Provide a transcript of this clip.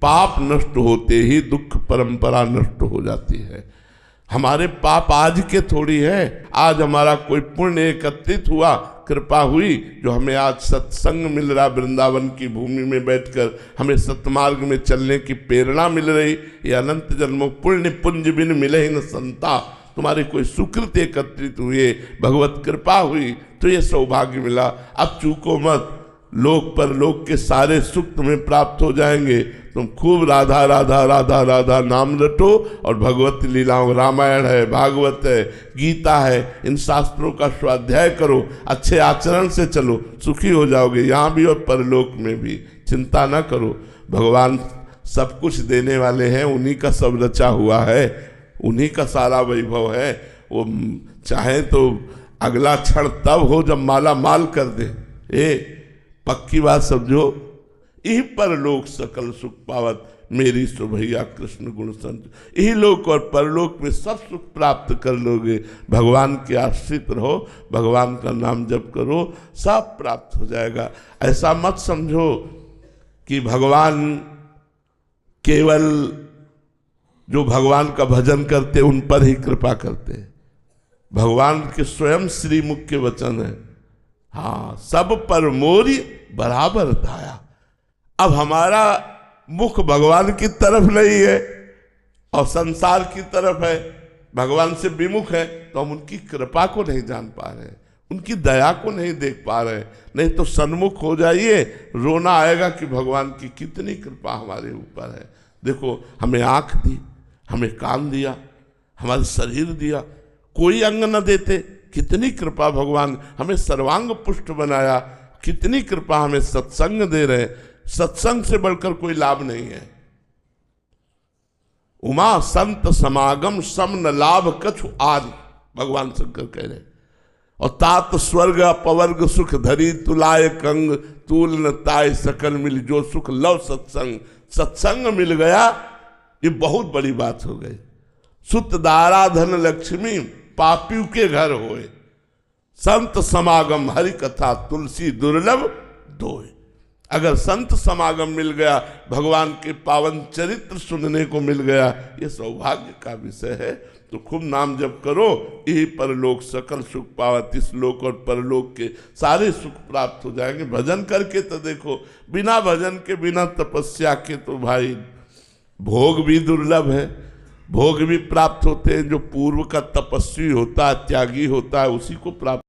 पाप नष्ट होते ही दुख परंपरा नष्ट हो जाती है। हमारे पाप आज के थोड़ी है, आज हमारा कोई पुण्य एकत्रित हुआ, कृपा हुई, जो हमें आज सत्संग मिल रहा, वृंदावन की भूमि में बैठकर हमें सतमार्ग में चलने की प्रेरणा मिल रही। ये अनंत जन्मों पुण्य पुंज बिन मिले ही न संता, तुम्हारे कोई सुकृत एकत्रित हुए, भगवत कृपा हुई तो ये सौभाग्य मिला। अब चूको मत, लोक पर लोक के सारे सुख तुम्हें प्राप्त हो जाएंगे। तुम खूब राधा राधा राधा राधा नाम रटो और भगवत लीलाओं, रामायण है, भागवत है, गीता है, इन शास्त्रों का स्वाध्याय करो, अच्छे आचरण से चलो, सुखी हो जाओगे यहाँ भी और परलोक में भी। चिंता ना करो, भगवान सब कुछ देने वाले हैं, उन्हीं का सब रचा हुआ है, उन्हीं का सारा वैभव है। वो चाहे तो अगला क्षण तब हो जब माला माल कर दे। पक्की बात समझो, यही परलोक सकल सुख पावत, मेरी सुभैया कृष्ण गुण संत। यही लोक और परलोक में सब सुख प्राप्त कर लोगे। भगवान के आश्रित रहो, भगवान का नाम जप करो, सब प्राप्त हो जाएगा। ऐसा मत समझो कि भगवान केवल जो भगवान का भजन करते उन पर ही कृपा करते। भगवान के स्वयं श्री मुख के वचन है, हाँ सब पर मोरी बराबर दाया। अब हमारा मुख भगवान की तरफ नहीं है और संसार की तरफ है, भगवान से विमुख है, तो हम उनकी कृपा को नहीं जान पा रहे, उनकी दया को नहीं देख पा रहे। नहीं तो सन्मुख हो जाइए, रोना आएगा कि भगवान की कितनी कृपा हमारे ऊपर है। देखो, हमें आँख दी, हमें कान दिया, हमारा शरीर दिया, कोई अंग न देते, कितनी कृपा भगवान। हमें सर्वांग पुष्ट बनाया, कितनी कृपा। हमें सत्संग दे रहे, सत्संग से बढ़कर कोई लाभ नहीं है। उमा संत समागम सम न लाभ कछु आदि, भगवान शंकर कह रहे। और तात स्वर्ग अपवर्ग सुख धरी तुलाय कंग, तूल न ताय सकल मिल जो सुख लव सत्संग। सत्संग मिल गया, ये बहुत बड़ी बात हो गई। सुत दारा धन लक्ष्मी पापियों के घर होए, संत समागम हरि कथा तुलसी दुर्लभ दोए। अगर संत समागम मिल गया, भगवान के पावन चरित्र सुनने को मिल गया, ये सौभाग्य का विषय है। तो खूब नाम जप करो, यही परलोक सकल सुख पावत। इस लोक और परलोक के सारे सुख प्राप्त हो जाएंगे भजन करके। तो देखो, बिना भजन के, बिना तपस्या के तो भाई भोग भी दुर्लभ है। भोग भी प्राप्त होते हैं जो पूर्व का तपस्वी होता है, त्यागी होता है, उसी को प्राप्त